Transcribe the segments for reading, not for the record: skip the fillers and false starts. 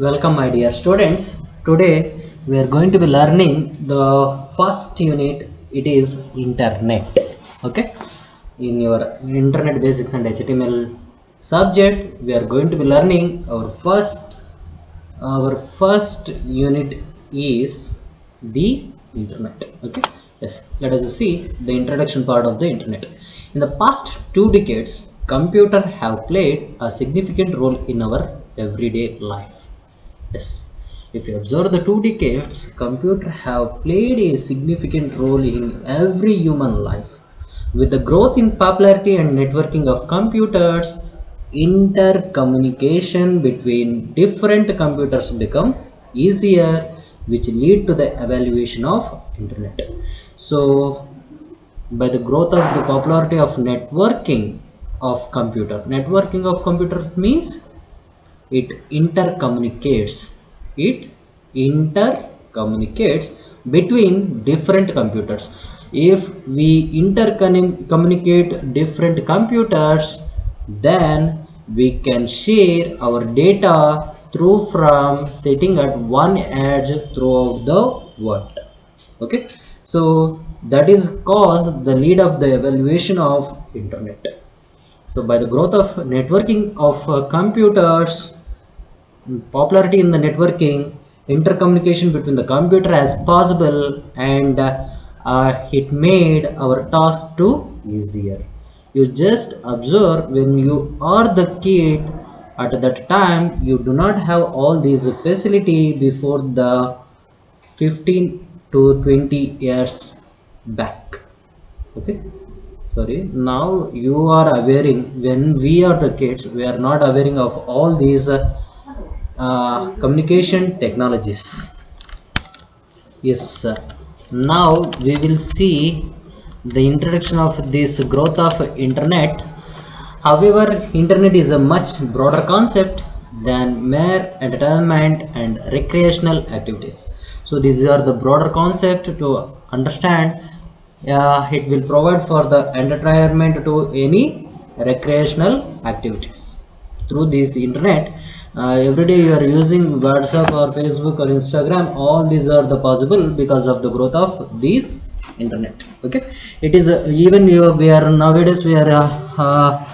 Welcome, my dear students. Today we are going to be learning the first unit. It is internet. Okay, in your internet basics and HTML subject, we are going to be learning our first unit is the internet. Okay, yes, let us see the introduction part of the internet. In the past 2 decades, computers have played a significant role in our everyday life. Yes, if you observe the 2 decades, computers have played a significant role in every human life. With the growth in popularity and networking of computers, intercommunication between different computers become easier, which lead to the evaluation of internet. So, by the growth of the popularity of networking of computers means it intercommunicates between different computers. If we intercommunicate different computers, then we can share our data through from sitting at one edge throughout the world. Okay, so that is cause the lead of the evaluation of internet. So by the growth of networking of computers, popularity in the networking, intercommunication between the computer as possible, and it made our task too easier. You just observe, when you are the kid, at that time you do not have all these facility before the 15 to 20 years back. Okay, sorry, now you are awareing. When we are the kids, we are not awareing of all these communication technologies. Yes, now we will see the introduction of this growth of internet. However, internet is a much broader concept than mere entertainment and recreational activities. So these are the broader concept to understand. It will provide for the entertainment to any recreational activities through this internet. Every day you are using WhatsApp or Facebook or Instagram. All these are the possible because of the growth of this internet. Okay, it is even we are nowadays we are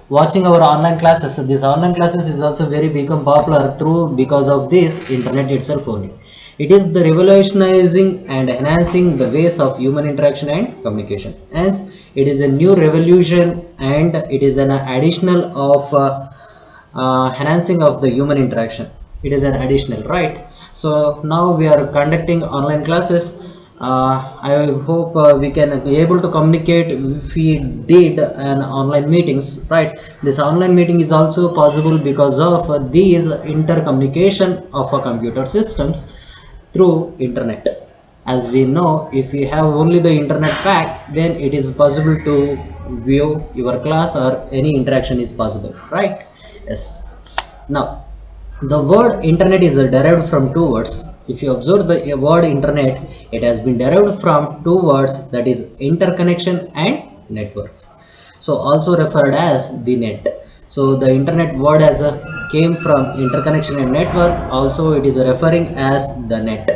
watching our online classes. So this online classes is also very become popular through because of this internet itself only. It is the revolutionizing and enhancing the ways of human interaction and communication. Hence, it is a new revolution, and it is an additional of enhancing of the human interaction. It is an additional, right? So now we are conducting online classes. I hope we can be able to communicate if we did an online meetings, right? This online meeting is also possible because of these intercommunication of our computer systems through internet. As we know, if we have only the internet pack, then it is possible to view your class or any interaction is possible, right? Yes. Now, the word internet is derived from two words. If you observe the word internet, it has been derived from two words, that is interconnection and networks. So also referred as the net. So the internet word has came from interconnection and network. Also it is referring as the net.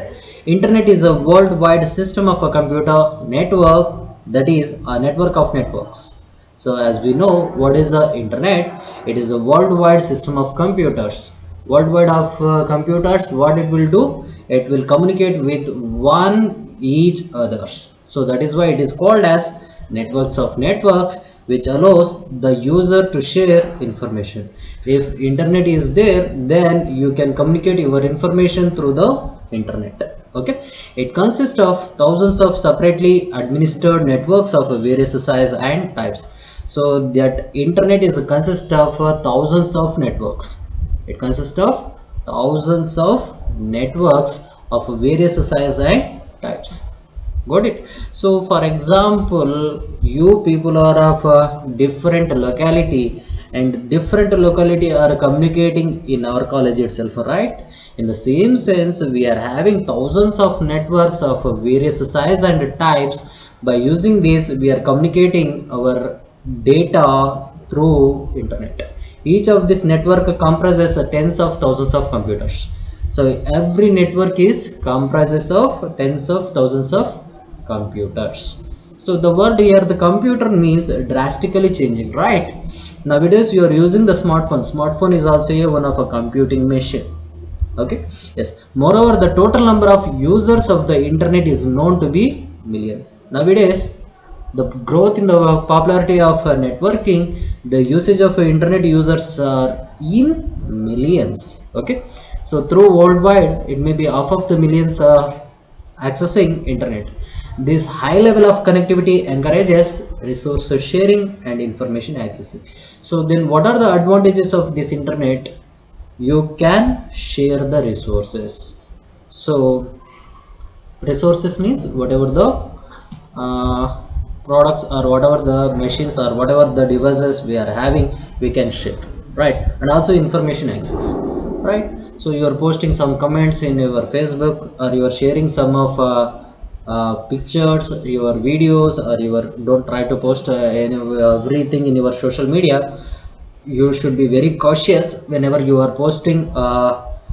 Internet is a worldwide system of a computer network, that is a network of networks. So as we know, what is the internet? It is a worldwide system of computers. Worldwide of computers, what it will do? It will communicate with one each others. So that is why it is called as networks of networks, which allows the user to share information. If internet is there, then you can communicate your information through the internet. Okay, it consists of thousands of separately administered networks of various size and types. So that internet is consist of thousands of networks. It consists of thousands of networks of various size and types. Got it? So for example, you people are of a different locality, and different locality are communicating in our college itself, right? In the same sense, we are having thousands of networks of various size and types. By using this, we are communicating our data through internet. Each of this network comprises tens of thousands of computers. So every network is comprises of tens of thousands of computers. So the word here, the computer, means drastically changing, right? Nowadays you are using the smartphone. Smartphone is also one of a computing machine. Okay, yes. Moreover, the total number of users of the internet is known to be million. Nowadays, the growth in the popularity of networking, the usage of internet users are in millions. Okay, so through worldwide, it may be half of the millions are accessing internet. This high level of connectivity encourages resource sharing and information accessing. So then, what are the advantages of this internet? You can share the resources. So resources means whatever the uh, products or whatever the machines or whatever the devices we are having, we can share, right? And also information access, right? So you are posting some comments in your Facebook, or you are sharing some of pictures, your videos, or your, don't try to post everything in your social media. You should be very cautious whenever you are posting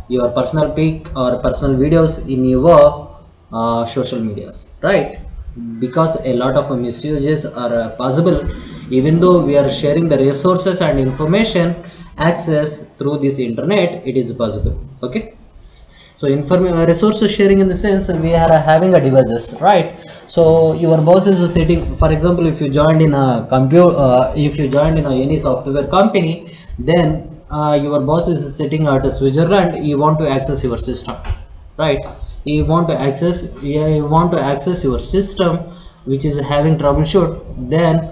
your personal pic or personal videos in your social medias, right? Because a lot of misuses are possible. Even though we are sharing the resources and information access through this internet, it is possible. Okay, so resources sharing in the sense we are having a devices, right? So your boss is sitting, for example, if you joined in a computer, if you joined in any software company, then your boss is sitting at Switzerland. You want to access your system, right? You want to access, yeah, you want to access your system which is having troubleshoot, then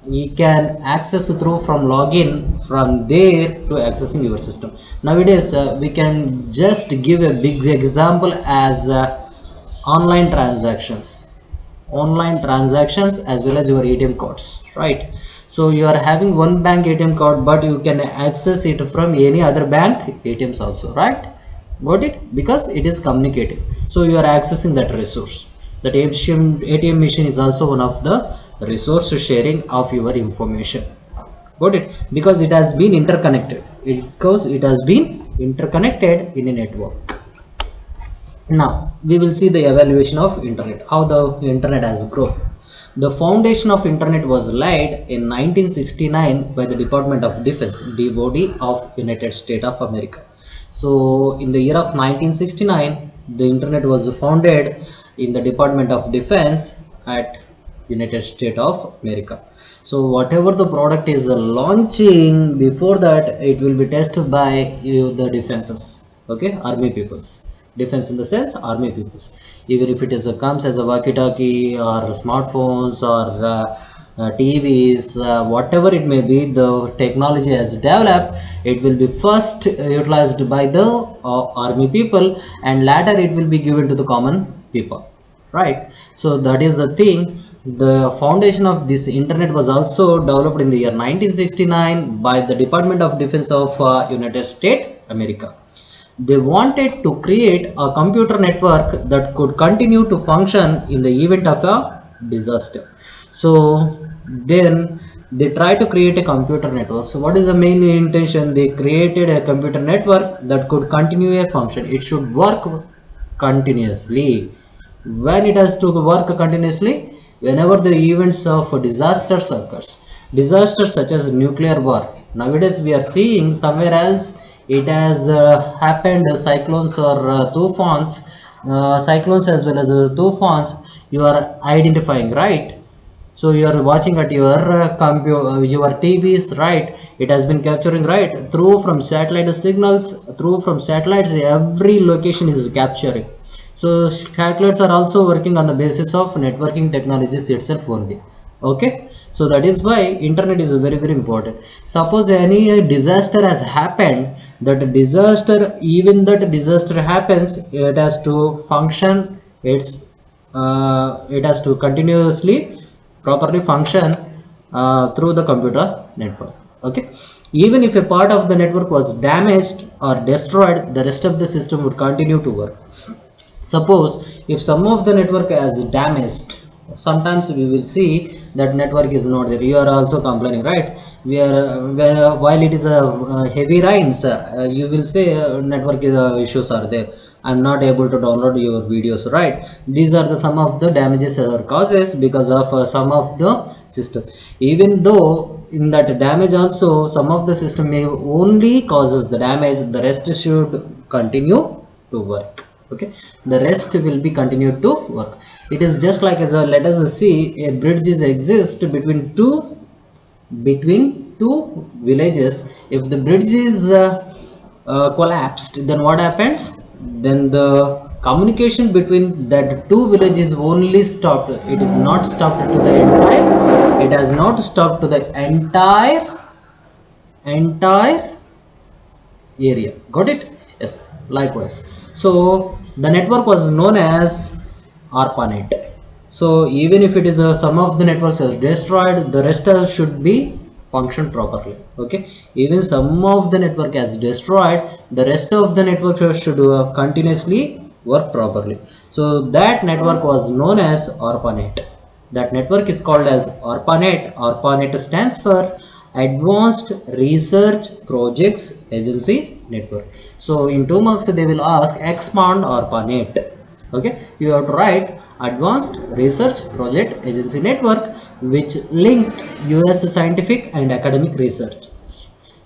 you can access through from login from there to accessing your system. Nowadays we can just give a big example as online transactions, as well as your ATM cards, right? So you are having one bank ATM card, but you can access it from any other bank ATMs also, right? Got it? Because it is communicating, so you are accessing that resource. That ATM machine is also one of the resource sharing of your information. Got it? Because it has been interconnected, because it has been interconnected in a network. Now we will see the evaluation of internet, how the internet has grown. The foundation of internet was laid in 1969 by the Department of Defense, DoD of United States of America. So in the year of 1969, the internet was founded in the Department of Defense at United States of America. So whatever the product is launching, before that it will be tested by the defenses, okay, army peoples. Defense in the sense army peoples. Even if it is comes as a walkie-talkie or smartphones or TVs, whatever it may be, the technology has developed. It will be first utilized by the army people, and later it will be given to the common people, right? So that is the thing. The foundation of this internet was also developed in the year 1969 by the Department of Defense of United States America. They wanted to create a computer network that could continue to function in the event of a disaster. So then they try to create a computer network. So what is the main intention? They created a computer network that could continue a function. It should work continuously. When it has to work continuously, whenever the events of disasters occurs, disasters such as nuclear war. Nowadays we are seeing somewhere else it has happened, cyclones or tufans, cyclones as well as tufans, you are identifying, right? So you are watching at your computer, your TVs, right? It has been capturing, right, through from satellite signals, through from satellites, every location is capturing. So satellites are also working on the basis of networking technologies itself only. Okay, so that is why internet is very very important. Suppose any disaster has happened, that disaster, even that disaster happens, it has to function, it has to continuously properly function through the computer network. Okay, even if a part of the network was damaged or destroyed, the rest of the system would continue to work. Suppose if some of the network is damaged, sometimes we will see that network is not there. You are also complaining, right? We are while it is a heavy rains, you will say network issues are there. I'm not able to download your videos, right? These are the some of the damages or causes because of some of the system. Even though in that damage also some of the system may only causes the damage, the rest should continue to work. Okay, the rest will be continued to work. It is just like as a, let us see, a bridge is exist between two villages. If the bridge is collapsed, then what happens? Then the communication between that two villages only stopped. It is not stopped to the entire, it has not stopped to the entire area. Got it? Yes, likewise. So the network was known as ARPANET. So even if it is some of the networks are destroyed, the rest should be function properly. Okay, even some of the network has destroyed, the rest of the network should continuously work properly. So that network was known as ARPANET. That network is called as ARPANET. ARPANET stands for Advanced Research Projects Agency Network. So in 2 marks they will ask expand ARPANET. Okay, you have to write Advanced Research Project Agency Network, which linked US scientific and academic research.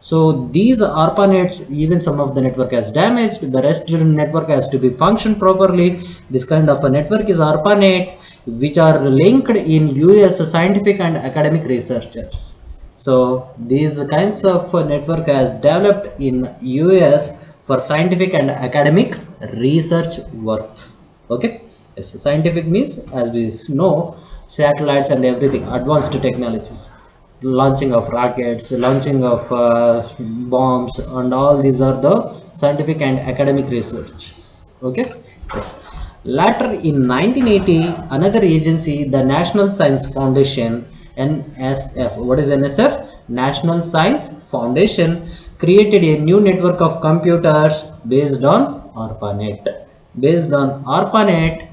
So these ARPANETs, even some of the network has damaged, the rest of the network has to be functioned properly. This kind of a network is ARPANET, which are linked in US scientific and academic researchers. So these kinds of network has developed in US for scientific and academic research works. Okay, yes, scientific means, as we know, satellites and everything, advanced technologies, launching of rockets, launching of bombs, and all these are the scientific and academic researches. Okay, yes. Later in 1980, another agency, the National Science Foundation, NSF. What is NSF? National Science Foundation created a new network of computers based on ARPANET. Based on ARPANET,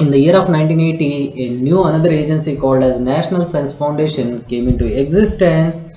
in the year of 1980, another agency called as National Science Foundation came into existence.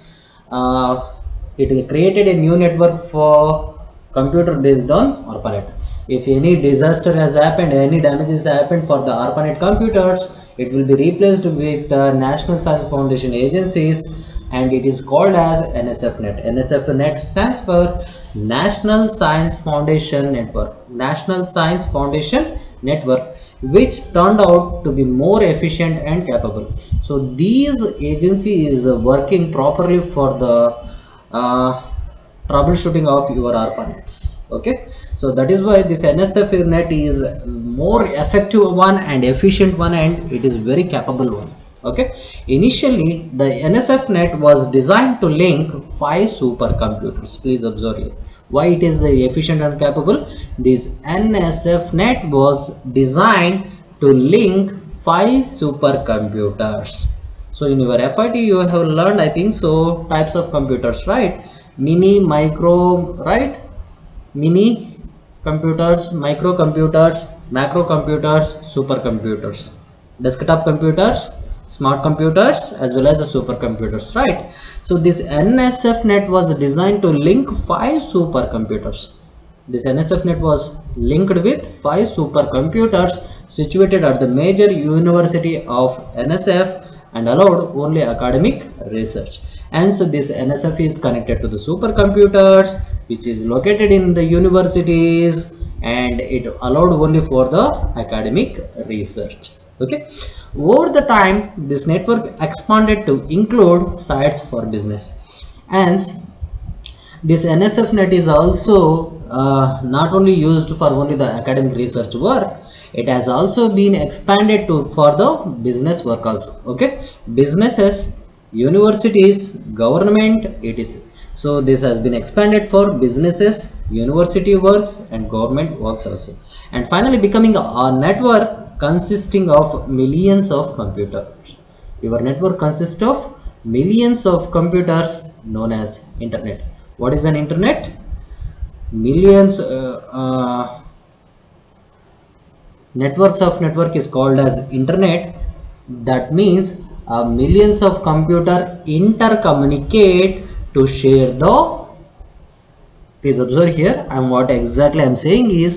It created a new network for computer based on ARPANET. If any disaster has happened, any damages happened for the ARPANET computers, it will be replaced with National Science Foundation agencies, and it is called as NSFNet. NSFNet stands for National Science Foundation Network. National Science Foundation Network, which turned out to be more efficient and capable. So these agency is working properly for the troubleshooting of your ARPANETs. Okay, so that is why this NSFNet is more effective one and efficient one, and it is very capable one. Okay, initially the NSFNet was designed to link 5 supercomputers. Please observe here why it is efficient and capable. This NSFNet was designed to link 5 supercomputers. So in your FIT you have learned, I think so, types of computers, right? Mini, micro, right? Mini computers, microcomputers, macrocomputers, supercomputers, desktop computers, smart computers, as well as the supercomputers, right? So this NSFNet was designed to link 5 supercomputers. This NSFNet was linked with 5 supercomputers situated at the major university of NSF and allowed only academic research. And so this NSF is connected to the supercomputers which is located in the universities, and it allowed only for the academic research. Okay, over the time this network expanded to include sites for business. And this NSFNet is also not only used for only the academic research work, it has also been expanded to for the business work also. Okay, businesses, universities, government, etc. So this has been expanded for businesses, university works, and government works also. And finally becoming a network consisting of millions of computers. Your network consists of millions of computers known as internet. What is an internet? Millions networks of network is called as internet. That means millions of computer intercommunicate to share the. Please observe here, and what exactly I'm saying is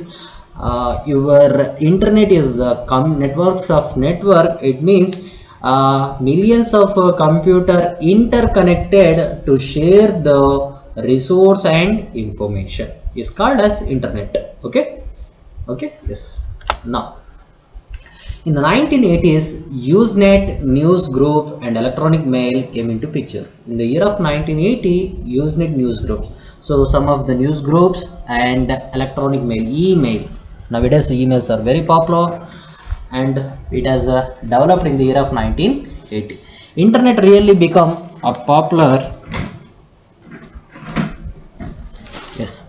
your internet is the networks of network. It means millions of computer interconnected to share the resource and information is called as internet. Okay. Okay. Yes. Now, in the 1980s, Usenet, news group, and electronic mail came into picture. In the year of 1980, Usenet news group. So some of the news groups and electronic mail, email. Nowadays, emails are very popular, and it has developed in the year of 1980. Internet really become a popular. Yes.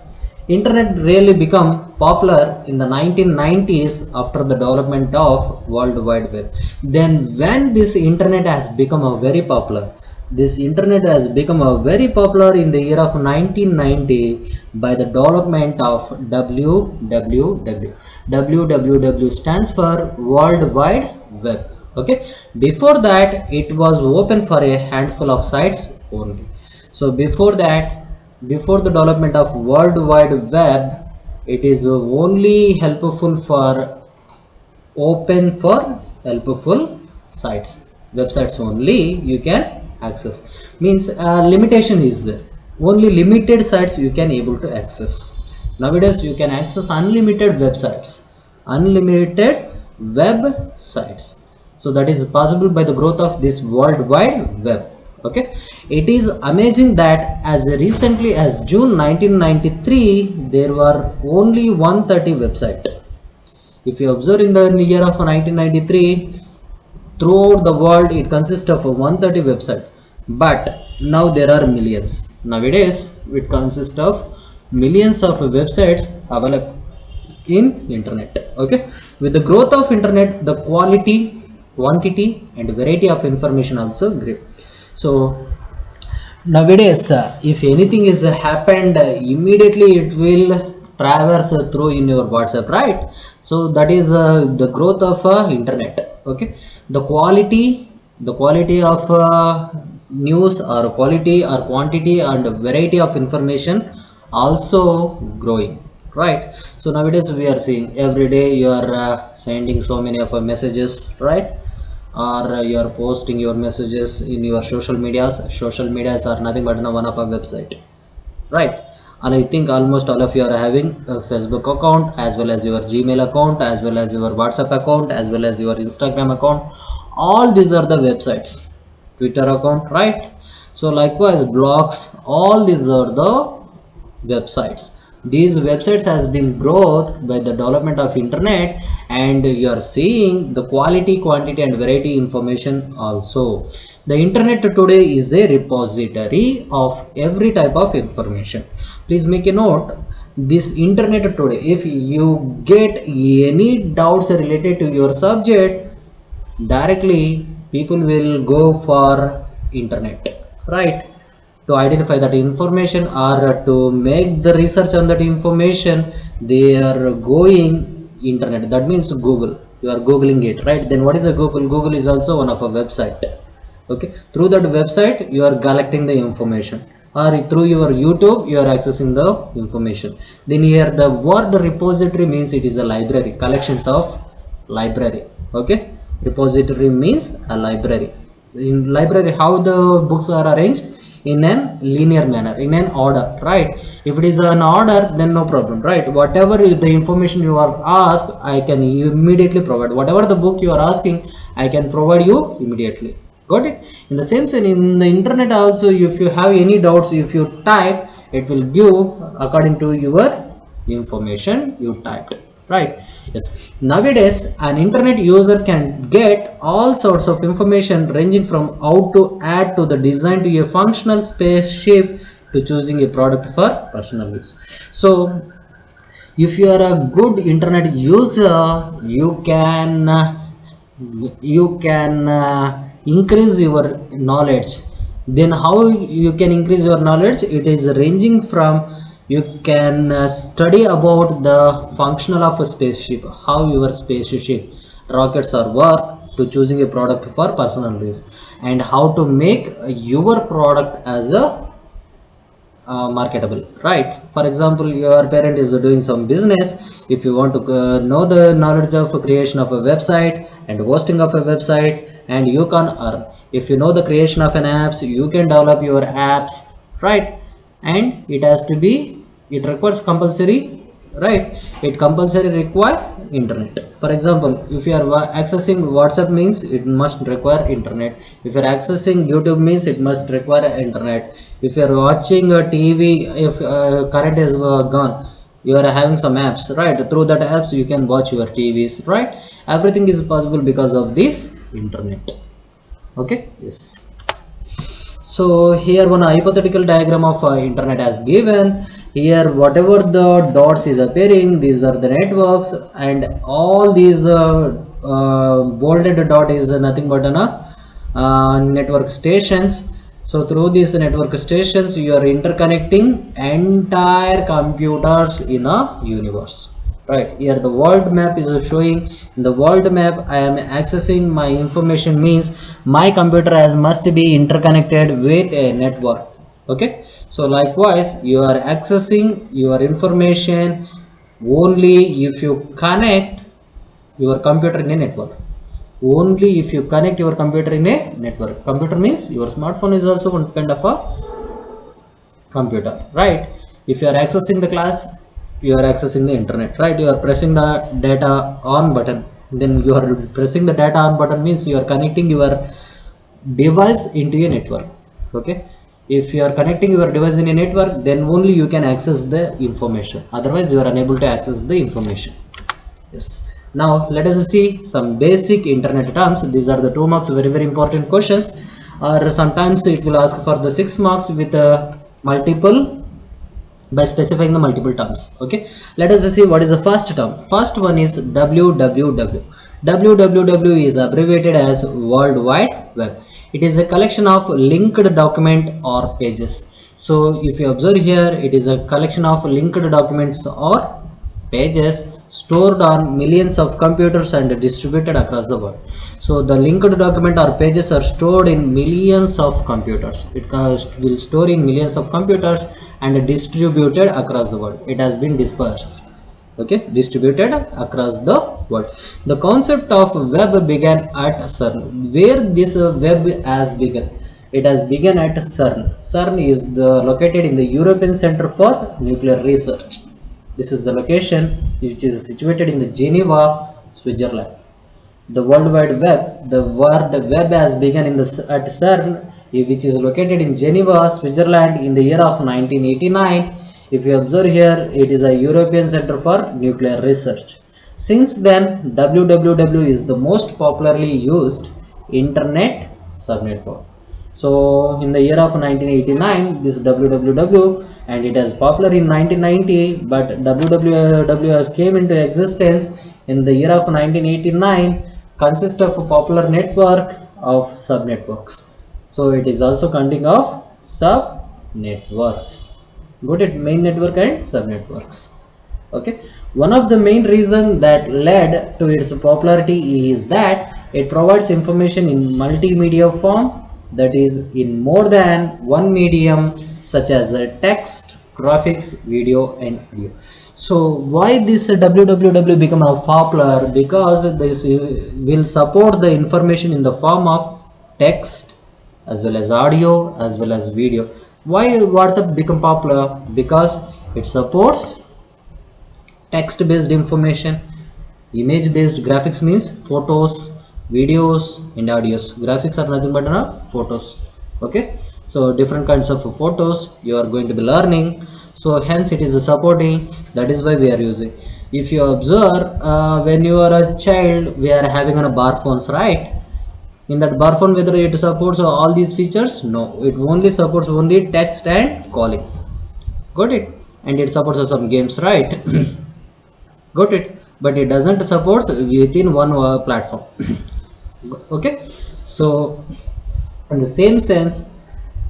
Internet really become popular in the 1990s after the development of World Wide Web. Then when this internet has become a very popular, this internet has become a very popular in the year of 1990 by the development of WWW. WWW stands for World Wide Web. Okay. Before that, it was open for a handful of sites only. So before that, before the development of World Wide Web, it is only helpful for open for helpful sites, websites only you can access. Means limitation is there, only limited sites you can able to access. Nowadays you can access unlimited websites, unlimited websites. So that is possible by the growth of this World Wide Web. Okay, it is amazing that as recently as June 1993 there were only 130 websites. If you observe in the year of 1993, throughout the world it consists of 130 websites, but now there are millions. Nowadays it consists of millions of websites available in internet. Okay, with the growth of internet, the quality, quantity, and variety of information also grew. So nowadays, if anything is happened, immediately it will traverse through in your WhatsApp, right? So that is the growth of internet. Okay, the quality of news, or quality or quantity and variety of information also growing, right? So nowadays we are seeing every day you are sending so many of messages, right? Or you are posting your messages in your social medias. Social medias are nothing but one of a website, right? And I think almost all of you are having a Facebook account, as well as your Gmail account, as well as your WhatsApp account, as well as your Instagram account. All these are the websites. Twitter account, right? So likewise blogs, all these are the websites. These websites has been growth by the development of internet, and you are seeing the quality, quantity, and variety information also. The internet today is a repository of every type of information. Please make a note, this internet today, if you get any doubts related to your subject, directly people will go for internet, right? To identify that information or to make the research on that information, they are going internet. That means Google, you are googling it, right? Then what is a Google? Google is also one of a website. Okay, through that website you are collecting the information, or through your YouTube you are accessing the information. Then here the word repository means it is a library, collections of library. Okay, repository means a library. In library, how the books are arranged? In an linear manner, in an order, right? If it is an order, then no problem, right? Whatever the information you are asked, I can immediately provide. Whatever the book you are asking, I can provide you immediately. Got it? In the same sense, in the internet also, if you have any doubts, if you type, it will give according to your information you typed, right? Yes, nowadays an internet user can get all sorts of information, ranging from how to add to the design to a functional spaceship to choosing a product for personal use. So if you are a good internet user, you can increase your knowledge. Then how you can increase your knowledge? It is ranging from You can study about the functional of a spaceship, how your spaceship rockets are work, to choosing a product for personal use, and how to make your product as a marketable, right? For example, your parent is doing some business. If you want to know the knowledge of creation of a website and hosting of a website, and you can earn. If you know the creation of an apps, you can develop your apps, right? And it has to be, it requires compulsory, right? It compulsory require internet. For example, if you are accessing WhatsApp means it must require internet. If you are accessing YouTube means it must require internet. If you are watching a TV, if current is gone, you are having some apps, right? Through that apps you can watch your TVs, right? Everything is possible because of this internet. Okay, yes. So here one hypothetical diagram of internet has given. Here whatever the dots is appearing, these are the networks, and all these bolded dot is nothing but an network stations. So through these network stations you are interconnecting entire computers in a universe, right? Here the world map is showing. In the world map I am accessing my information means my computer has must be interconnected with a network. Okay, so likewise you are accessing your information only if you connect your computer in a network. Only if you connect your computer in a network. Computer means your smartphone is also one kind of a computer, right? If you are accessing the class, you are accessing the internet, right? You are pressing the data on button, then you are pressing the data on button means you are connecting your device into a network. Okay, if you are connecting your device in a network, then only you can access the information, otherwise you are unable to access the information. Yes. Now let us see some basic internet terms. These are the 2 marks very important questions, or sometimes it will ask for the 6 marks with multiple, by specifying the multiple terms. Okay, let us see what is the first term. First one is www. Www is abbreviated as World Wide Web. It is a collection of linked document or pages. So if you observe here, it is a collection of linked documents or pages stored on millions of computers and distributed across the world. So the linked document or pages are stored in millions of computers. It will store in millions of computers and distributed across the world. It has been dispersed, okay, distributed across the world. The concept of web began at CERN. Where this web has begun? It has begun at CERN. CERN is located in the European Center for Nuclear Research. This is the location which is situated in the Geneva, Switzerland. The World Wide Web, the World Web has begun at CERN, which is located in Geneva, Switzerland, in the year of 1989. If you observe here, it is a European Center for Nuclear Research. Since then, www is the most popularly used internet subnetwork. So in the year of 1989, this www, and it has popular in 1990, but www has came into existence in the year of 1989, consists of a popular network of subnetworks. So it is also counting of subnetworks. Got it? Main network and subnetworks. Okay, one of the main reasons that led to its popularity is that it provides information in multimedia form, that is in more than one medium, such as text, graphics, video and audio. So why this www become a popular? Because this will support the information in the form of text as well as audio as well as video. Why WhatsApp become popular? Because it supports text based information. Image based graphics means photos, videos and audios. Graphics are nothing but photos. Okay, so different kinds of photos you are going to be learning, so hence it is supporting. That is why we are using. If you observe, when you are a child, we are having on a bar phones, right? In that bar phone, whether it supports all these features? No, it only supports only text and calling. Got it? And it supports some games, right? Got it? But it doesn't support within one platform. Okay, so in the same sense,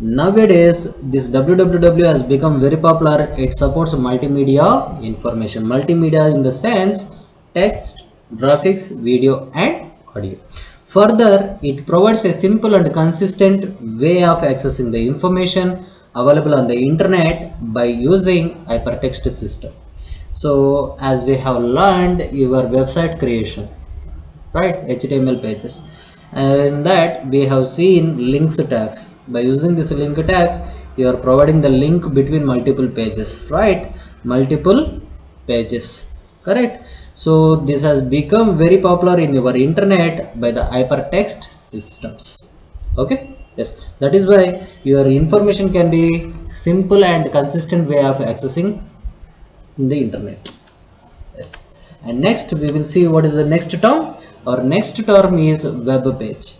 Nowadays this www has become very popular. It supports multimedia information. Multimedia in the sense text, graphics, video and audio. Further, it provides a simple and consistent way of accessing the information available on the internet by using hypertext system. So as we have learned your website creation, right, HTML pages, and in that we have seen links tags. By using this link tags, you are providing the link between multiple pages, right, multiple pages, correct. So this has become very popular in your internet by the hypertext systems. Okay, yes, that is why your information can be simple and consistent way of accessing in the internet. Yes, and next we will see what is the next term. Our next term is web page.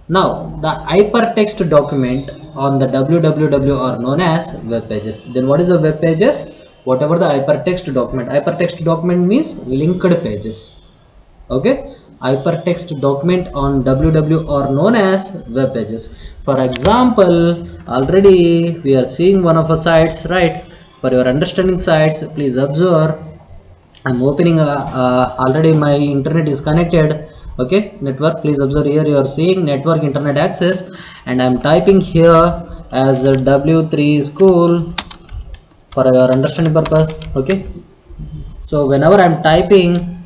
Now the hypertext document on the www are known as web pages. Then what is the web pages? Whatever the hypertext document. Hypertext document means linked pages. Okay, hypertext document on www are known as web pages. For example, already we are seeing one of the sites, right? For your understanding sites, please observe. I'm opening already my internet is connected. Okay, network, please observe here you are seeing network internet access, and I'm typing here as a W3 school for your understanding purpose. Okay, so whenever I'm typing,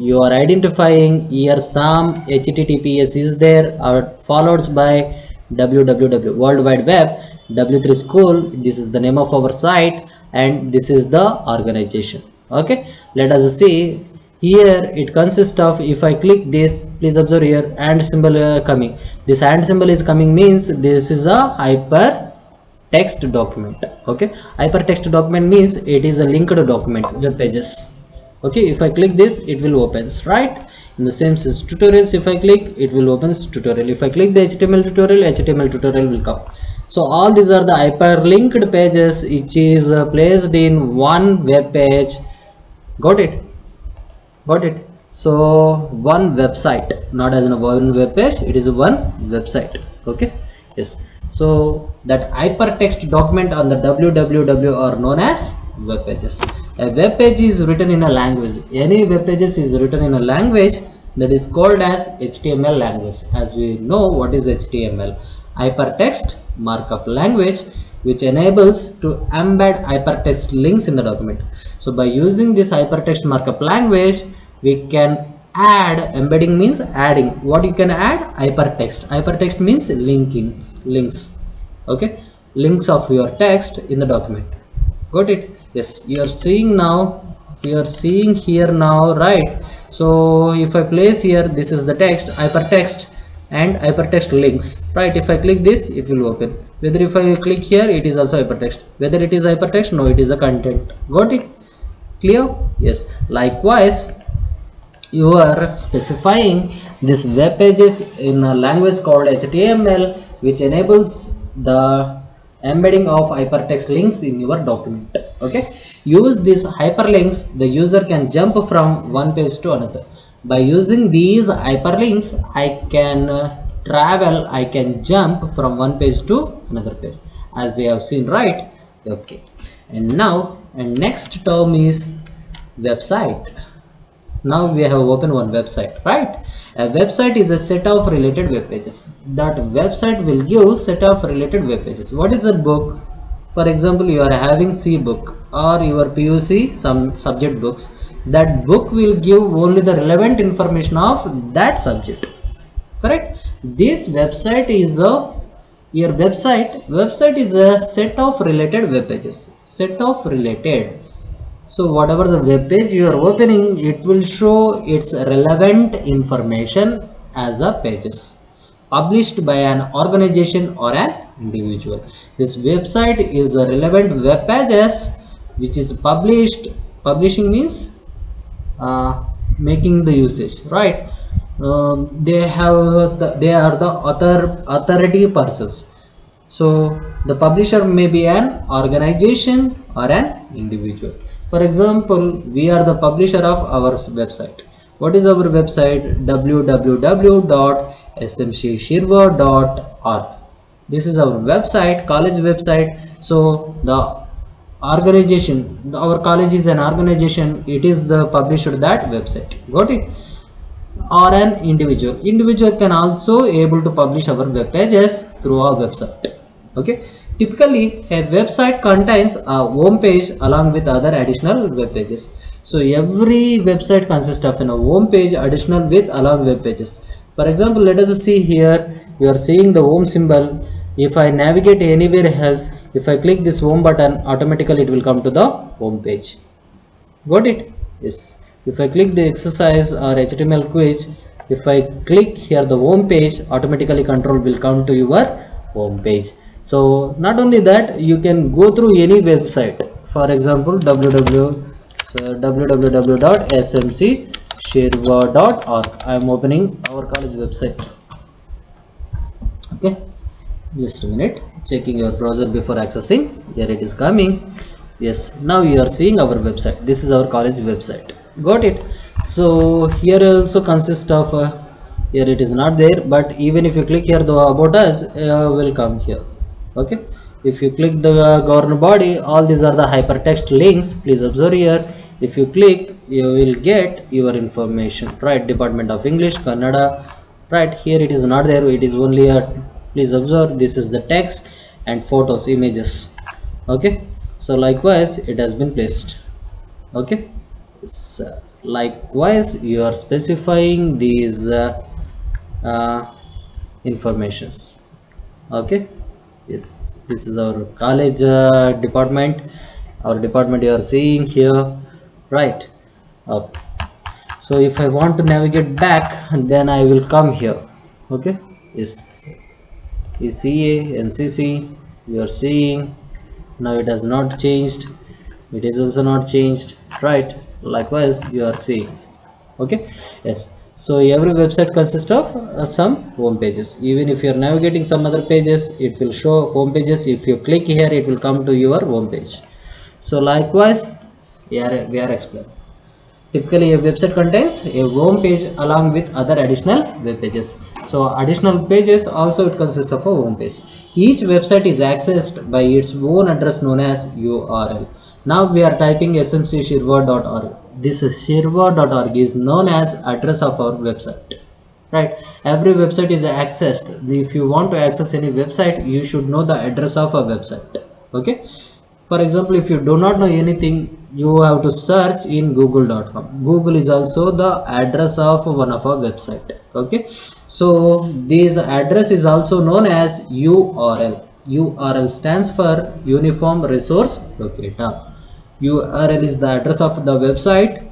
you are identifying here some HTTPS is there or followed by www, World Wide Web. W3 school, this is the name of our site and this is the organization. Okay, let us see here. It consists of, if I click this, please observe here and symbol coming. This and symbol is coming means this is a hypertext document. Okay, hypertext document means it is a linked document, web pages. Okay, if I click this, it will opens, right? In the same as tutorials, if I click, it will opens tutorial. If I click the HTML tutorial will come. So all these are the hyperlinked pages which is placed in one web page. Got it? Got it? So one website, not as in one web page, it is one website. Okay, yes. So that hypertext document on the www are known as web pages. A web page is written in a language. Any web pages is written in a language that is called as HTML language. As we know what is HTML, hypertext markup language, which enables to embed hypertext links in the document. So by using this hypertext markup language, we can add, embedding means adding. What you can add? Hypertext. Hypertext means links. Okay, links of your text in the document. Got it? Yes, you are seeing now, you are seeing here now, right? So if I place here, this is the text, hypertext and hypertext links, right? If I click this, it will open. Whether if I click here, it is also hypertext. Whether it is hypertext, no, it is a content. Got it? Clear? Yes. Likewise, you are specifying this web pages in a language called HTML, which enables the embedding of hypertext links in your document. Okay, use these hyperlinks, the user can jump from one page to another. By using these hyperlinks, I can travel, I can jump from one page to another page, as we have seen, right? Okay, and now and next term is website. Now we have opened one website, right? A website is a set of related web pages. That website will give set of related web pages. What is a book? For example, you are having C book or your PUC some subject books. That book will give only the relevant information of that subject. Correct? This website is a your website is a set of related web pages. Set of related. So whatever the web page you are opening, it will show its relevant information as a pages published by an organization or an individual. This website is a relevant web pages which is published. Publishing means making the usage, right? They are the authority persons. So the publisher may be an organization or an individual. For example, we are the publisher of our website. What is our website? www.smcshirva.org. This is our website, college website. So the organization, our college is an organization, it is the publisher that website. Got it? Or an individual can also able to publish our web pages through our website. Okay, typically a website contains a home page along with other additional web pages. So every website consists of a home page additional with along web pages. For example, let us see here, we are seeing the home symbol. If I navigate anywhere else, if I click this home button, automatically it will come to the home page. Got it? Yes. If I click the exercise or HTML quiz, if I click here the home page, automatically control will come to your home page. So not only that, you can go through any website. For example, www.smcshirva.org. I am opening our college website. Okay, just a minute, checking your browser before accessing. Here it is coming. Yes, now you are seeing our website. This is our college website. Got it? So here also consists of here it is not there, but even if you click here the about us will come here. Okay, if you click the government body, all these are the hypertext links. Please observe here. If you click, you will get your information, right? Department of English, Kannada, right? Here it is not there, it is only a, please observe, this is the text and photos, images. Okay, so likewise it has been placed. Okay, so likewise you are specifying these uh, informations. Okay, yes, this is our college department, our department you are seeing here, right? Okay. So if I want to navigate back, then I will come here. Okay, yes, ECA, NCC, you are seeing now it has not changed, it is also not changed, right? Likewise you are seeing. Okay, yes. So every website consists of some home pages. Even if you are navigating some other pages, it will show home pages. If you click here, it will come to your home page. So likewise we are explaining. Typically a website contains a home page along with other additional web pages. So additional pages also it consists of a home page. Each website is accessed by its own address known as URL. Now we are typing smcshirva.org. This shirva.org is known as address of our website, right? Every website is accessed. If you want to access any website, you should know the address of a website. Okay, for example, if you do not know anything, you have to search in google.com. Google is also the address of one of our website. Okay, so this address is also known as URL. URL stands for Uniform Resource Locator. URL is the address of the website.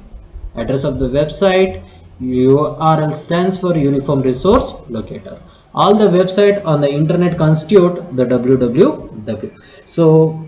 Address of the website. URL stands for Uniform Resource Locator. All the website on the internet constitute the www. So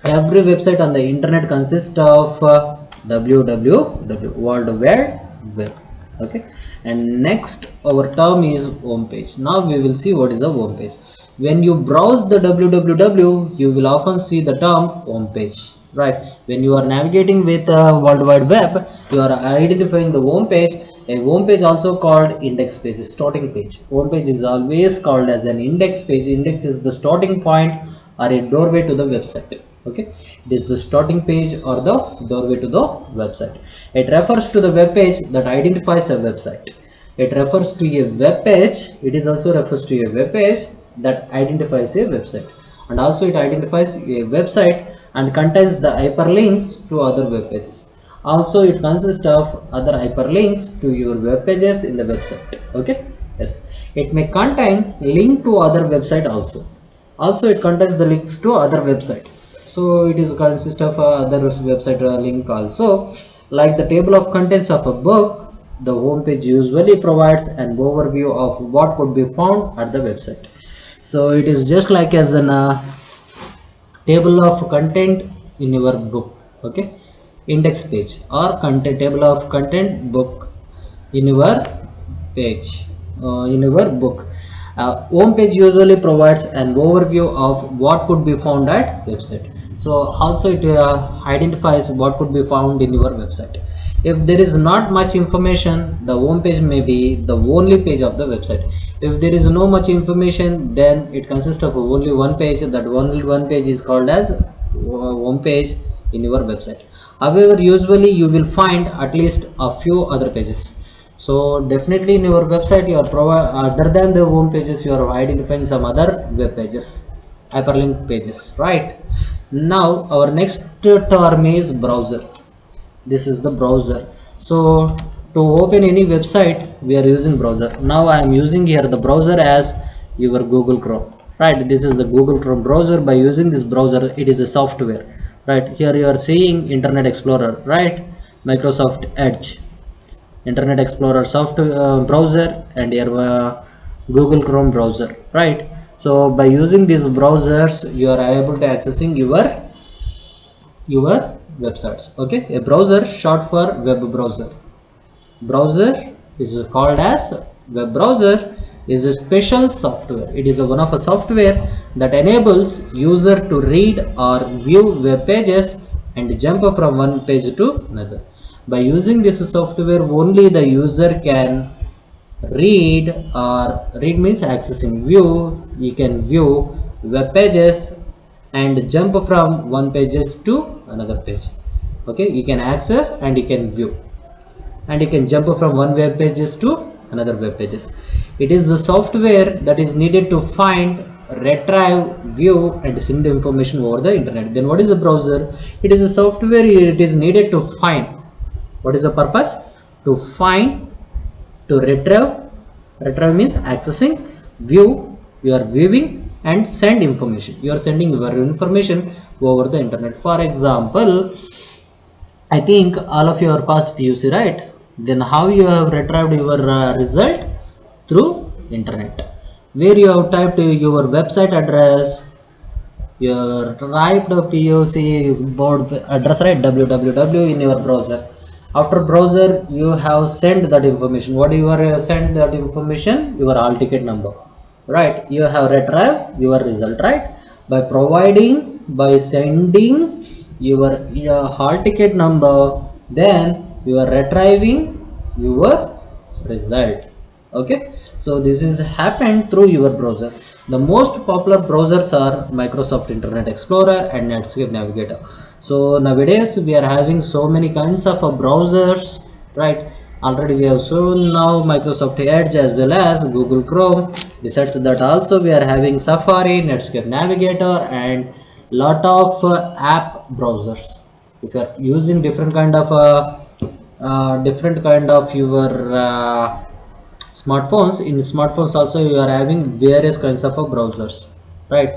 every website on the internet consists of www, World Wide Web. Okay, and next our term is home page. Now we will see what is a home page. When you browse the www, you will often see the term home page, right? When you are navigating with World Wide Web, you are identifying the home page. A home page also called index page, starting page. Home page is always called as an index page. Index is the starting point or a doorway to the website. Okay, it is the starting page or the doorway to the website. It refers to the web page that identifies a website. It refers to a web page. It is also refers to a web page that identifies a website, and also it identifies a website and contains the hyperlinks to other web pages. Also it consists of other hyperlinks to your web pages in the website. Okay, yes, it may contain link to other website also. Also it contains the links to other website. So it is consist of other website link also. Like the table of contents of a book, the home page usually provides an overview of what could be found at the website. So it is just like as an table of content in your book. Okay, index page or content table of content book in your page in your book. Home page usually provides an overview of what could be found at website. So also it identifies what could be found in your website. If there is not much information, the home page may be the only page of the website. If there is no much information, then it consists of only one page. That only one page is called as home page in your website. However, usually you will find at least a few other pages. So definitely in your website you are other than the home pages, you are identifying some other web pages, hyperlink pages, right? Now our next term is browser. This is the browser. So to open any website we are using browser. Now I am using here the browser as your Google Chrome, right? This is the Google Chrome browser. By using this browser, it is a software, right? Here you are seeing Internet Explorer, right? Microsoft Edge, Internet Explorer software browser, and your Google Chrome browser, right? So by using these browsers you are able to accessing your websites. Okay, a browser short for web browser. Browser is called as web browser is a special software. It is one of a software that enables user to read or view web pages and jump from one page to another. By using this software, only the user can read, or read means accessing, view, you can view web pages and jump from one pages to another page. Okay, you can access and you can view and you can jump from one web pages to another web pages. It is the software that is needed to find, retrieve, view and send information over the internet. Then what is a browser? It is a software. It is needed to find. What is the purpose? To find, to retrieve means accessing, view, you are viewing, and send information. You are sending your information over the internet. For example, I think all of you are past PUC, right? Then how you have retrieved your result? Through internet, where you have typed your website address, your typed PUC board address, right? www in your browser. After browser you have sent that information. What you are sent that information? Your hall ticket number, right? You have retrieved your result, right? By providing, by sending your hall ticket number, then you are retrieving your result. Okay, so this is happened through your browser. The most popular browsers are Microsoft Internet Explorer and Netscape Navigator. So nowadays we are having so many kinds of browsers, right? Already we have shown now Microsoft Edge as well as Google Chrome. Besides that, also we are having Safari, Netscape Navigator, and lot of app browsers. If you are using different kind of your smartphones, in smartphones also you are having various kinds of browsers, right?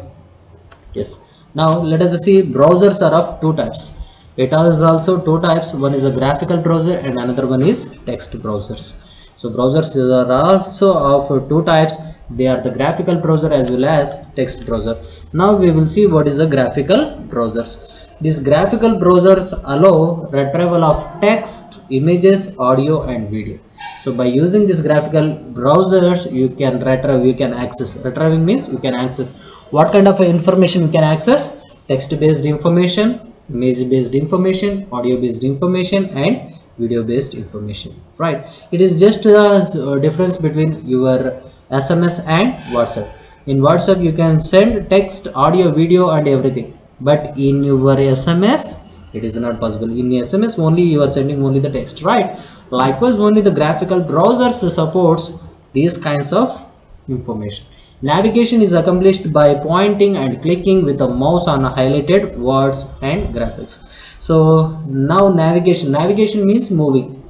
Yes. Now let us see, browsers are of two types. It is also two types. One is a graphical browser and another one is text browsers. So browsers are also of two types. They are the graphical browser as well as text browser. Now we will see what is a graphical browsers. These graphical browsers allow retrieval of text, images, audio and video. So by using these graphical browsers you can retrieve, you can access. Retrieving means you can access what kind of information you can access: text based information, image based information, audio based information and video based information, right? It is just a difference between your SMS and WhatsApp. In WhatsApp you can send text, audio, video and everything, but in your SMS it is not possible. In SMS only you are sending only the text, right? Likewise, only the graphical browsers supports these kinds of information. Navigation is accomplished by pointing and clicking with a mouse on highlighted words and graphics. So now navigation means moving.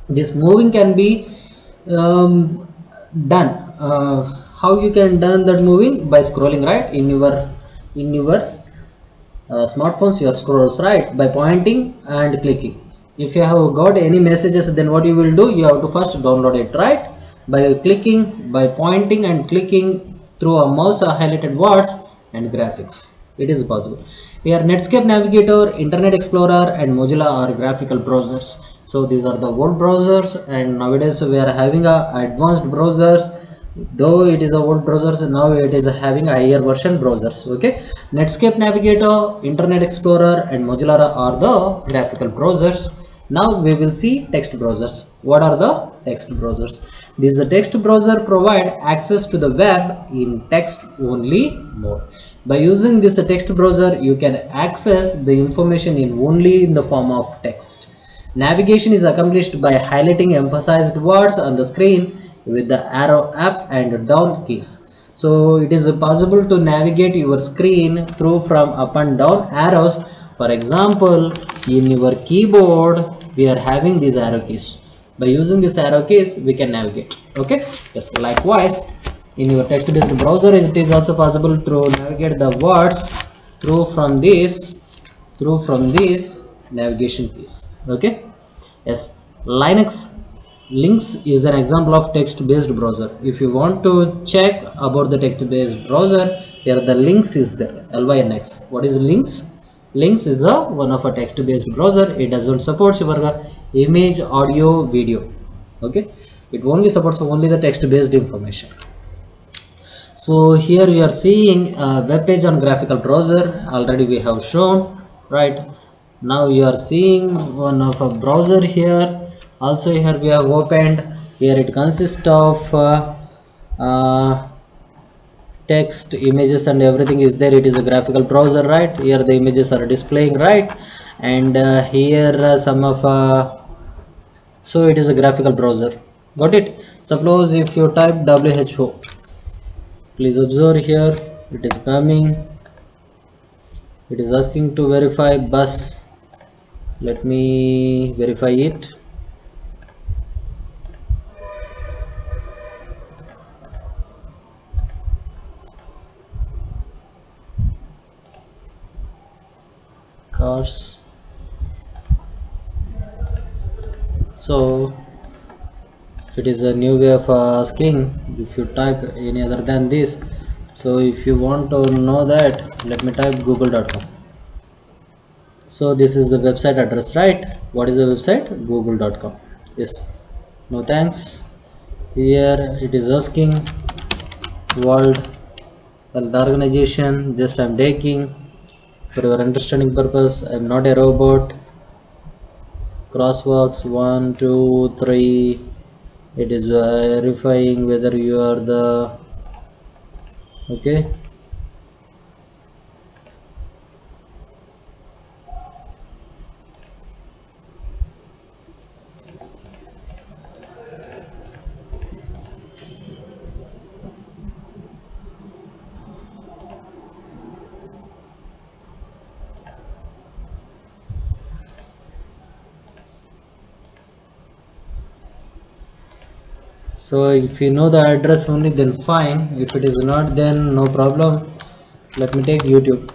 This moving can be done. How you can done that moving? By scrolling, right? In your smartphones you scrolls, right? By pointing and clicking. If you have got any messages, then what you will do, you have to first download it, right? By clicking, by pointing and clicking through a mouse or highlighted words and graphics, it is possible. Here Netscape Navigator, Internet Explorer and Mozilla are graphical browsers. So these are the old browsers, and nowadays we are having a advanced browsers though it is a old browsers, now it is having a higher version browsers. Okay, Netscape Navigator, Internet Explorer and Mozilla are the graphical browsers. Now we will see text browsers. What are the text browsers? This text browser provide access to the web in text only mode. By using this text browser, you can access the information in only in the form of text. Navigation is accomplished by highlighting emphasized words on the screen with the arrow up and down keys. So it is possible to navigate your screen through from up and down arrows. For example, in your keyboard, we are having these arrow keys. By using these arrow keys, we can navigate. Okay. Yes. Likewise, in your text-based browser, it is also possible to navigate the words through from these navigation keys. Okay. Yes, Linux is an example of text-based browser. If you want to check about the text-based browser, here the Lynx is there. Lynx. What is Lynx? Lynx is a one of a text-based browser. It doesn't support your image, audio, video. Okay, it only supports only the text-based information. So here we are seeing a web page on graphical browser. Already we have shown, right? Now you are seeing one of a browser here. Also here we have opened. Here it consists of uh, text, images and everything is there. It is a graphical browser, right? Here the images are displaying, right? And here some of so it is a graphical browser. Got it? Suppose if you type WHO, please observe here, it is coming. It is asking to verify bus. Let me verify it. Cars. So it is a new way of asking if you type any other than this. So if you want to know that, let me type google.com. So this is the website address, right? What is the website? google.com. Yes. No thanks. Here it is asking World Health Organization. Just I'm taking for your understanding purpose. I'm not a robot. Crosswalks 1 2 3. It is verifying whether you are the okay. So if you know the address only, then fine. If it is not, then no problem. Let me take YouTube.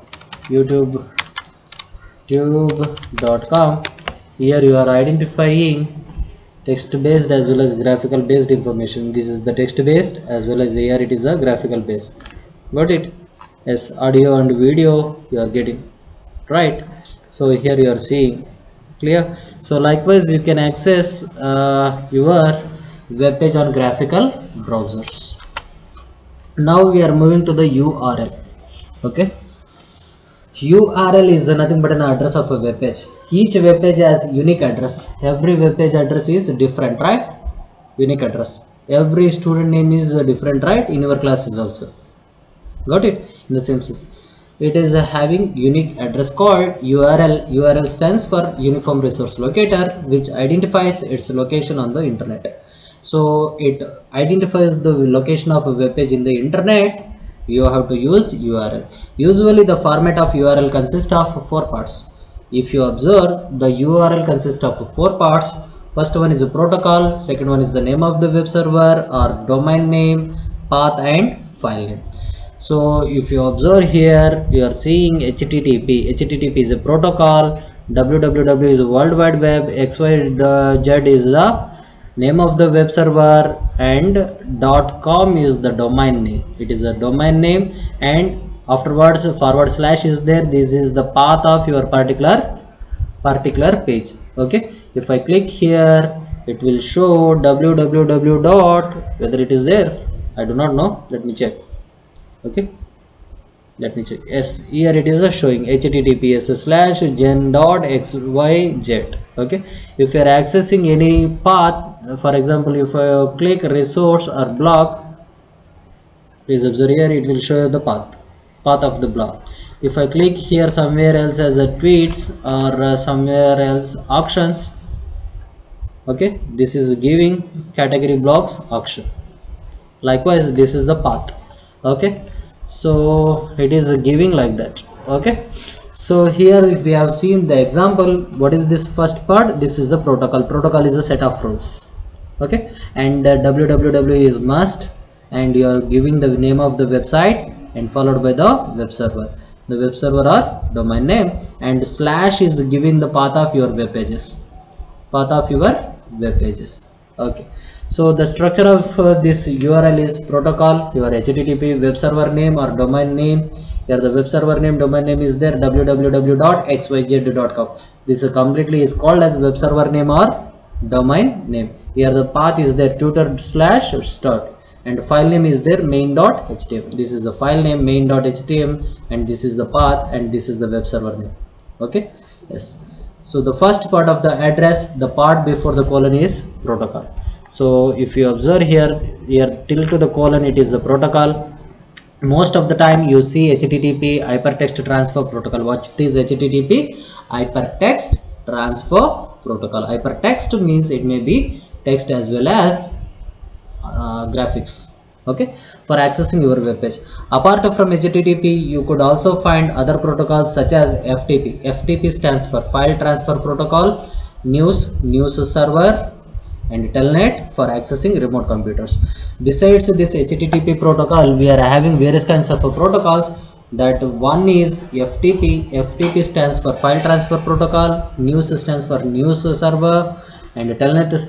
YouTube.com. Here you are identifying text based as well as graphical based information. This is the text based as well as here it is a graphical based. Got it? Yes, audio and video you are getting, right? So here you are seeing clear. So likewise you can access your web page on graphical browsers. Now we are moving to the URL. Okay, URL is nothing but an address of a web page. Each web page has unique address. Every web page address is different, right? Unique address. Every student name is different, right? In your classes also. Got it? In the same sense, it is having unique address called URL. URL stands for Uniform Resource Locator, which identifies its location on the internet. So it identifies the location of a web page in the internet. You have to use URL. Usually the format of URL consists of 4 parts. If you observe, the URL consists of 4 parts. First one is a protocol, second one is the name of the web server or domain name, path and file name. So if you observe here, you are seeing HTTP. HTTP is a protocol, www is a World Wide Web, XYZ is the name of the web server, and .com is the domain name. It is a domain name, and afterwards forward slash is there. This is the path of your particular page. Okay, if I click here, it will show www dot, whether it is there. I do not know, let me check. Okay, let me check. Yes, here it is showing https:/gen.xyz. Okay, if you are accessing any path, for example, if I click resource or blog, please observe here it will show you the path of the blog. If I click here somewhere else as a tweets or somewhere else auctions, okay, this is giving category blocks auction. Likewise, this is the path. Okay, so it is giving like that. Okay, so here if we have seen the example, what is this first part? This is the protocol is a set of rules. Okay, and the www is must, and you are giving the name of the website and followed by the web server. The web server or domain name, and slash is giving the path of your web pages. Okay, so the structure of this URL is protocol, your HTTP web server name or domain name. Here the web server name, domain name is there, www.xyz.com. This completely is called as web server name or domain name. Here the path is there, tutor/start, and file name is there, main.html. This is the file name, main.html, and this is the path, and this is the web server name. Okay, yes. So the first part of the address, the part before the colon is protocol. So if you observe here till to the colon, it is the protocol. Most of the time you see HTTP hypertext transfer protocol. What is HTTP hypertext transfer protocol? Hypertext means it may be text as well as graphics. Okay, for accessing your web page. Apart from HTTP, you could also find other protocols such as FTP. FTP stands for file transfer protocol, news server, and telnet for accessing remote computers. Besides this HTTP protocol, we are having various kinds of protocols. That one is FTP. FTP stands for file transfer protocol, news stands for news server, and telnet is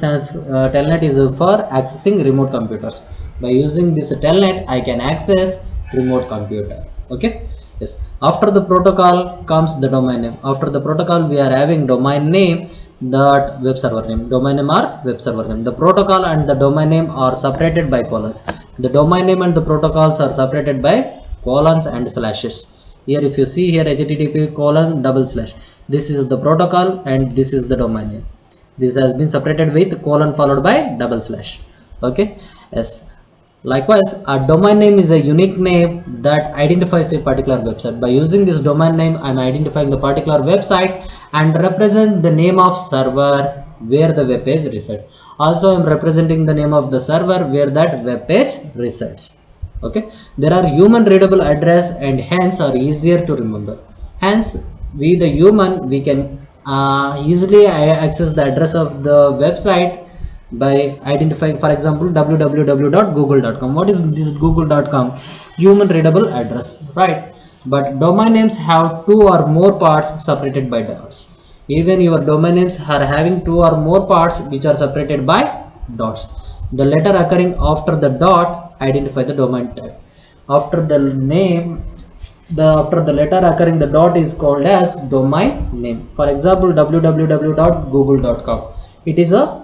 for accessing remote computers. By using this telnet, I can access remote computer. Okay, yes. After the protocol comes the domain name. After the protocol, we are having domain name, that web server name, domain name or web server name. The protocol and the domain name are separated by colons. The domain name and the protocols are separated by colons and slashes. Here if you see here, HTTP : /. This is the protocol and this is the domain name. This has been separated with colon followed by /. Okay, yes. Likewise, a domain name is a unique name that identifies a particular website. By using this domain name, I am identifying the particular website and represent the name of server where the web page resides. Also, I am representing the name of the server where that web page resides. Okay, there are human readable address and hence are easier to remember. Hence, we the human, we can easily access the address of the website by identifying, for example, www.google.com. What is this google.com? Human readable address, right? But domain names have two or more parts separated by dots. Even your domain names are having two or more parts which are separated by dots. The letter occurring after the dot identify the domain type. After the name, after the letter occurring the dot is called as domain name. For example, www.google.com. It is a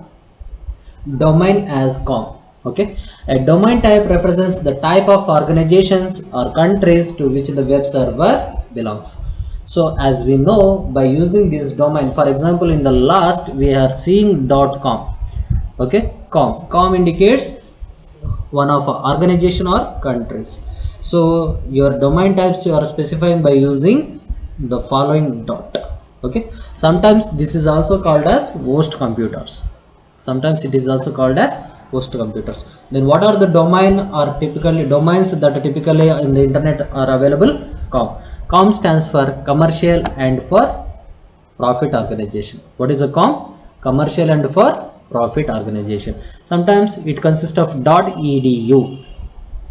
domain as com. Okay, a domain type represents the type of organizations or countries to which the web server belongs. So as we know, by using this domain, for example, in the last we are seeing .com. Okay, com indicates one of organization or countries. So your domain types you are specifying by using the following dot. Okay, sometimes this is also called as host computers. Sometimes it is also called as host computers. Then what are the domain or typically domains that are typically in the internet are available? Com stands for commercial and for profit organization. What is a com? Commercial and for profit organization. Sometimes it consists of .edu.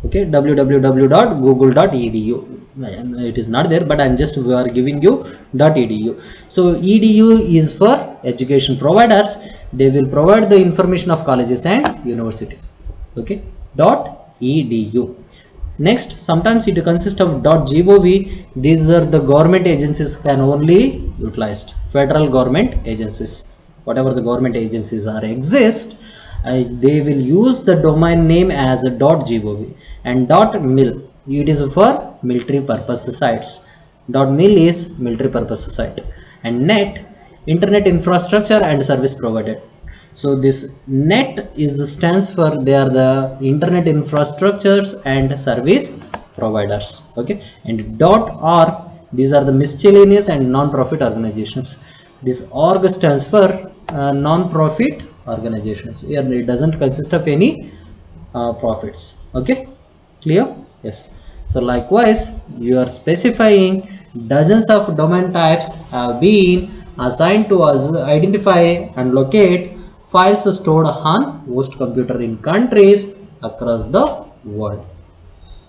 Okay, www.google.edu. It is not there, but I'm just we are giving you .edu. So edu is for education providers. They will provide the information of colleges and universities. Okay, .edu. Next, sometimes it consists of .gov. These are the government agencies can only utilized. Federal government agencies. Whatever the government agencies are exist, They will use the domain name as a .gov and .mil. It is for military purpose sites. .mil is military purpose site, and net, internet infrastructure and service provided. So this net is stands for they are the internet infrastructures and service providers. Okay, and .org, these are the miscellaneous and non-profit organizations. This org stands for non-profit organizations. Here it doesn't consist of any profits. Okay, clear? Yes. So likewise, you are specifying dozens of domain types have been assigned to us identify and locate files stored on host computer in countries across the world.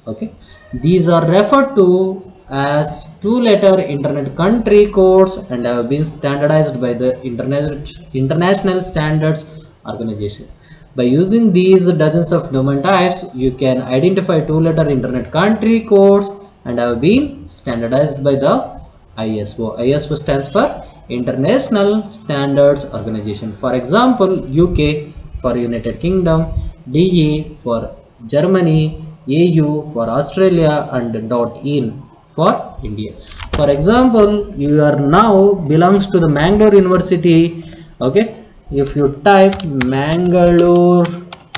Okay, these are referred to as two-letter internet country codes and have been standardized by the International Standards Organization. By using these dozens of domain types, you can identify two-letter internet country codes and have been standardized by the ISO. ISO stands for International Standards Organization. For example, UK for United Kingdom, DE for Germany, AU for Australia, and .in for India. For example, you are now belongs to the Mangalore University. Okay, if you type Mangalore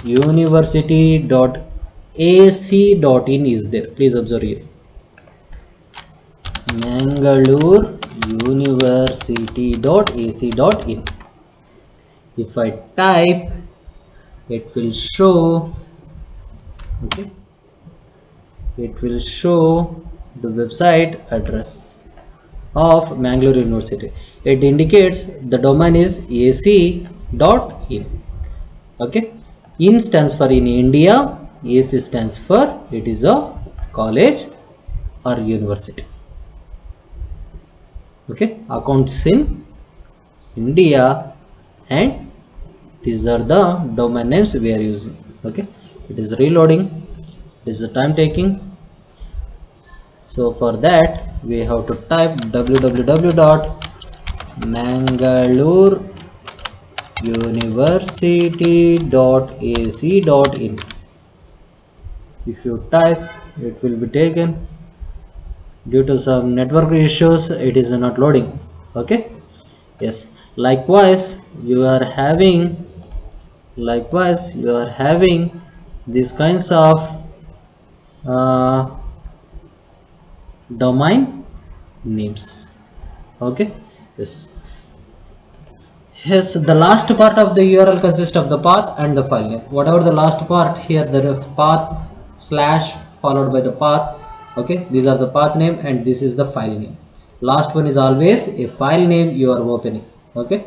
University.ac.in is there. Please observe here. Mangalore University.ac.in. If I type, it will show. Okay, it will show the website address of Mangalore University. It indicates the domain is ac.in. Okay, in stands for in India, AC stands for it is a college or university. Okay, accounts in India, and these are the domain names we are using. Okay, it is reloading, it is the time taking. So for that we have to type www.mangaloreuniversity.ac.in. if you type, it will be taken. Due to some network issues, it is not loading. Okay, yes, likewise you are having these kinds of domain names. Okay, yes, the last part of the URL consists of the path and the file name. Whatever the last part here, the path slash followed by the path. Okay, these are the path name and this is the file name. Last one is always a file name you are opening. Okay,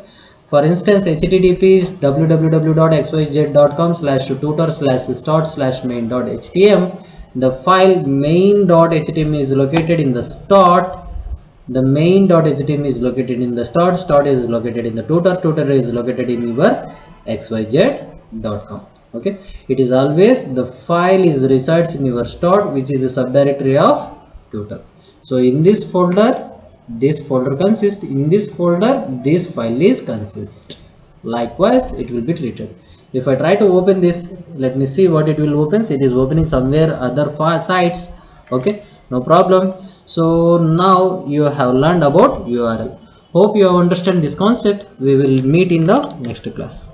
for instance, http is www.xyz.com/tutor/start/main.html. the file main.html is located in the start. The main.html is located in the start is located in the tutor is located in your xyz.com. okay, it is always the file is resides in your start, which is a subdirectory of tutor. So in this folder consists, in this folder this file is consist. Likewise it will be treated. If I try to open this, let me see what it will open. It is opening somewhere other sites. Okay, no problem. So now you have learned about URL. Hope you have understand this concept. We will meet in the next class.